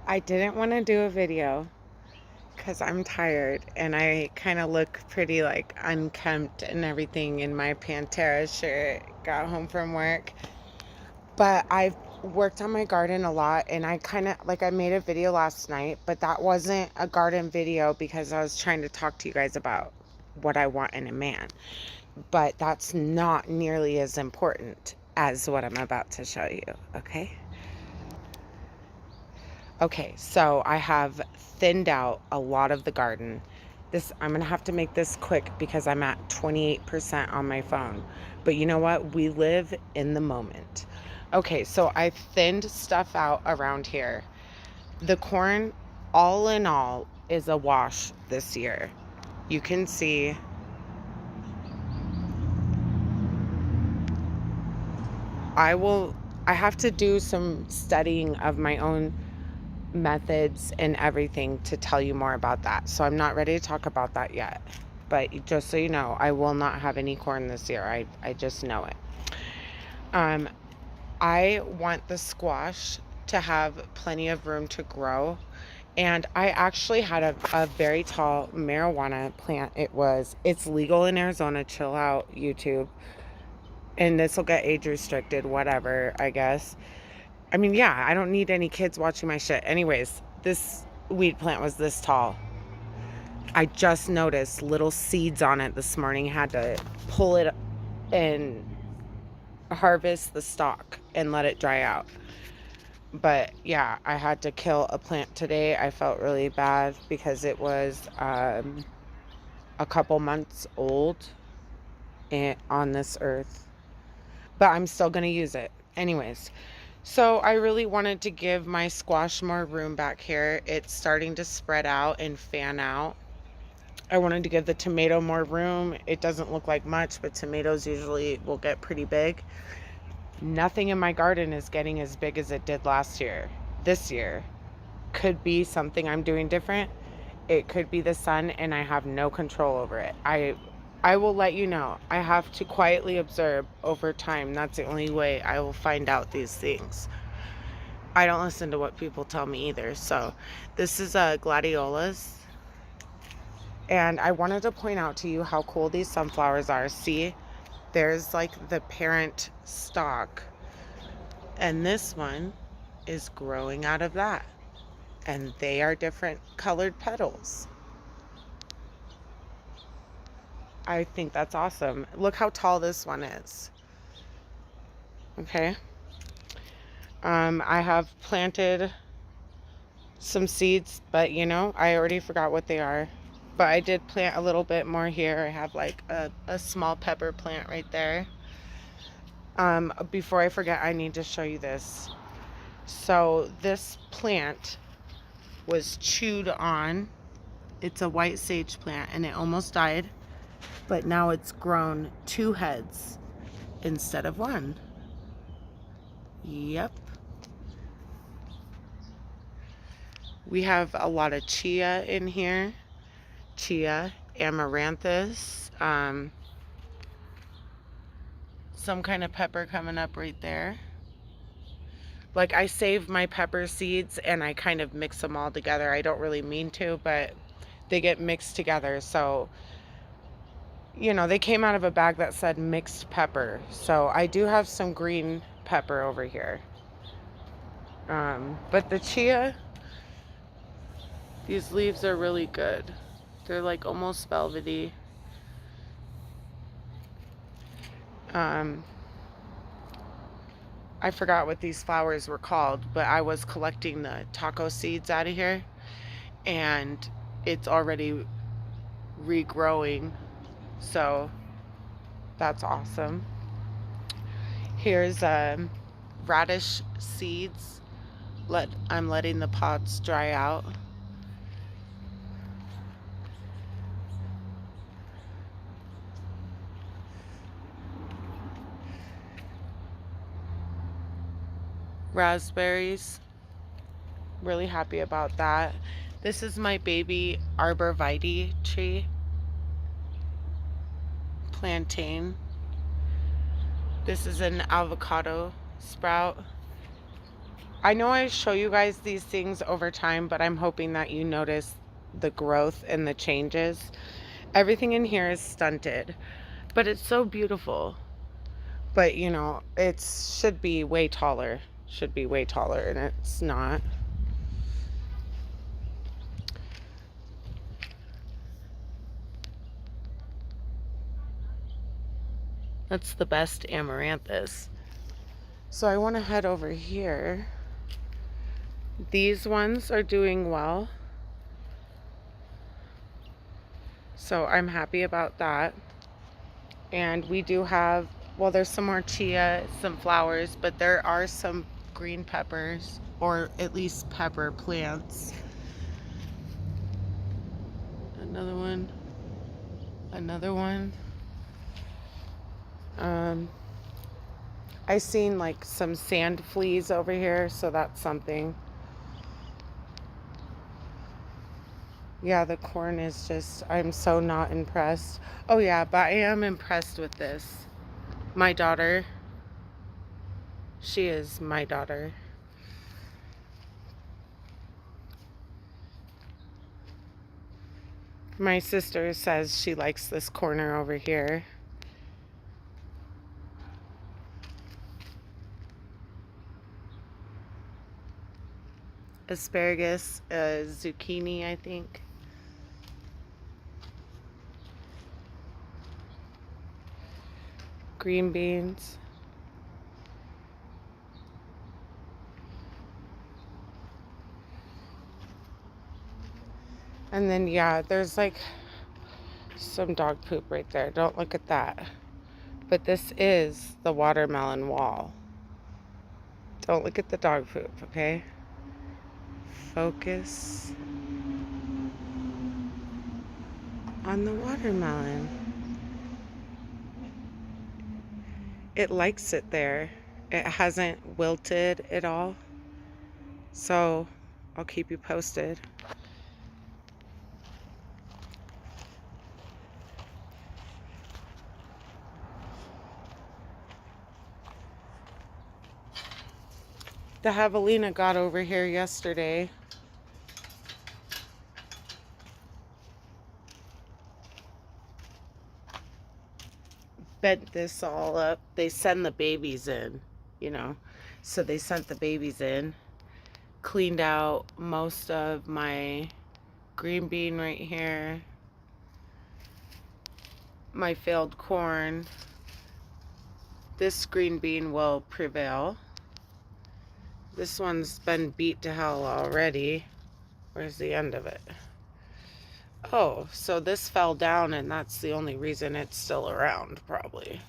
I didn't want to do a video because I'm tired and I kind of look pretty like unkempt and everything in my Pantera shirt. Got home from work. But I've worked on my garden a lot and I kind of like I made a video last night, but that wasn't a garden video because I was trying to talk to you guys about what I want in a man. But that's not nearly as important as what I'm about to show you, okay? Okay, so I have thinned out a lot of the garden. I'm gonna have to make this quick because I'm at 28% on my phone. But you know what? We live in the moment. Okay, so I thinned stuff out around here. The corn, all in all, is a wash this year. You can see I have to do some studying of my own methods and everything to tell you more about that. So I'm not ready to talk about that yet. But just so you know, I will not have any corn this year. I just know it. Um, I want the squash to have plenty of room to grow. And I actually had a very tall marijuana plant. It's legal in Arizona. Chill out, YouTube. And this will get age restricted, whatever, I guess. I mean, yeah, I don't need any kids watching my shit. Anyways, this weed plant was this tall. I just noticed little seeds on it this morning. Had to pull it and harvest the stalk and let it dry out. But yeah, I had to kill a plant today. I felt really bad because it was a couple months old on this earth. But I'm still going to use it. Anyways, so I really wanted to give my squash more room back here. It's starting to spread out and fan out. I wanted to give the tomato more room. It doesn't look like much, but tomatoes usually will get pretty big. Nothing in my garden is getting as big as it did last year. This year could be something I'm doing different. It could be the sun and I have no control over it. I will let you know. I have to quietly observe over time. That's the only way I will find out these things. I don't listen to what people tell me either. So this is gladiolas. And I wanted to point out to you how cool these sunflowers are. See, there's like the parent stalk. And this one is growing out of that. And they are different colored petals. I think that's awesome. Look how tall this one is. Okay. I have planted some seeds, but you know, I already forgot what they are. But I did plant a little bit more here. I have like a small pepper plant right there. Before I forget, I need to show you this. So this plant was chewed on. It's a white sage plant and it almost died. But now it's grown 2 heads instead of 1. Yep. We have a lot of chia in here. Chia, amaranthus, some kind of pepper coming up right there. Like I save my pepper seeds and I kind of mix them all together. I don't really mean to, but they get mixed together. So, you know, they came out of a bag that said mixed pepper. So I do have some green pepper over here. But the chia, these leaves are really good. They're like almost velvety. I forgot what these flowers were called, but I was collecting the taco seeds out of here and it's already regrowing. So that's awesome. Here's radish seeds. I'm letting the pods dry out. Raspberries. Really happy about that. This is my baby arborvitae tree. Plantain. This is an avocado sprout. I know I show you guys these things over time, but I'm hoping that you notice the growth and the changes. Everything in here is stunted, but it's so beautiful. But you know, it should be way taller. Should be way taller, and it's not. That's the best amaranthus. So I want to head over here. These ones are doing well, so I'm happy about that. And we do have, well, there's some more chia, some flowers, but there are some green peppers, or at least pepper plants. Another one. Another one. I seen like some sand fleas over here, so that's something. Yeah, the corn is just, I'm so not impressed. Oh yeah, but I am impressed with this. My daughter, she is my daughter. My sister says she likes this corner over here. Asparagus, zucchini, I think. Green beans. And then, yeah, there's like some dog poop right there. Don't look at that. But this is the watermelon wall. Don't look at the dog poop, okay? Focus on the watermelon. It likes it there. It hasn't wilted at all. So I'll keep you posted. The javelina got over here yesterday. Bent this all up. They send the babies in, you know. So they sent the babies in. Cleaned out most of my green bean right here. My failed corn. This green bean will prevail. This one's been beat to hell already. Where's the end of it? Oh, so this fell down and that's the only reason it's still around, probably.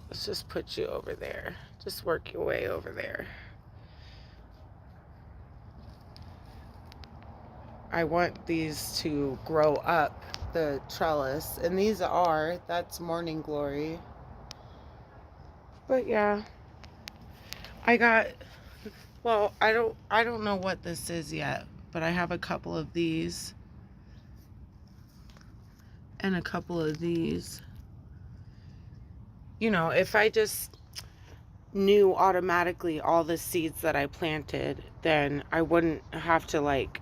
Let's just put you over there. Just work your way over there. I want these to grow up the trellis, and these are, that's Morning Glory. But yeah, I got, well, I don't know what this is yet, but I have a couple of these and a couple of these. You know, if I just knew automatically all the seeds that I planted, then I wouldn't have to like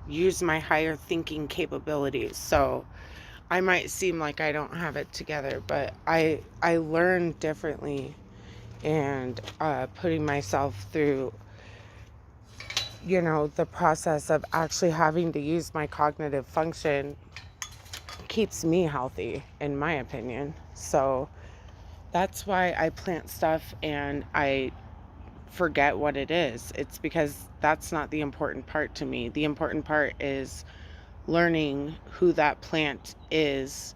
use my higher thinking capabilities. So I might seem like I don't have it together, but I learn differently, and putting myself through, you know, the process of actually having to use my cognitive function keeps me healthy, in my opinion. So that's why I plant stuff and I forget what it is. It's because that's not the important part to me. The important part is learning who that plant is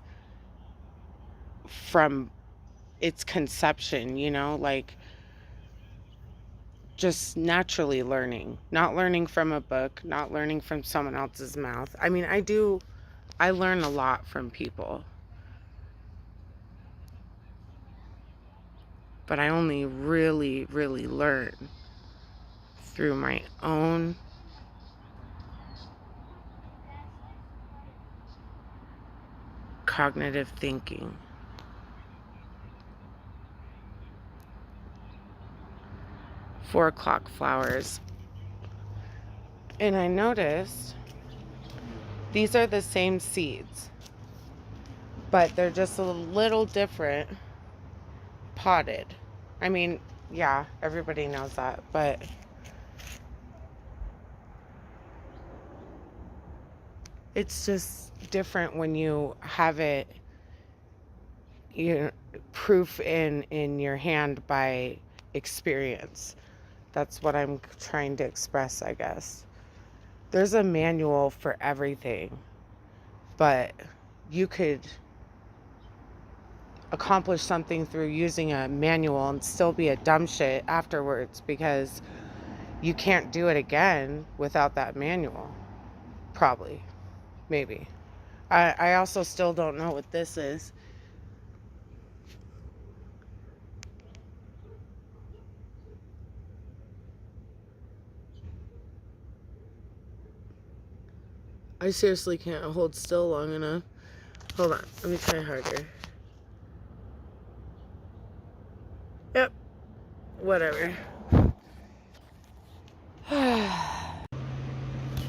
from its conception, you know, like just naturally learning, not learning from a book, not learning from someone else's mouth. I mean, I learn a lot from people, but I only really, really learn through my own cognitive thinking. 4 o'clock flowers. And I noticed these are the same seeds, but they're just a little different potted. I mean, yeah, everybody knows that, but it's just different when you have it, you know, proof in your hand by experience. That's what I'm trying to express, I guess. There's a manual for everything, but you could accomplish something through using a manual and still be a dumb shit afterwards because you can't do it again without that manual. Probably. Maybe. I also still don't know what this is. I seriously can't hold still long enough. Hold on. Let me try harder. Yep. Whatever.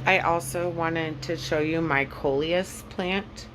I also wanted to show you my coleus plant.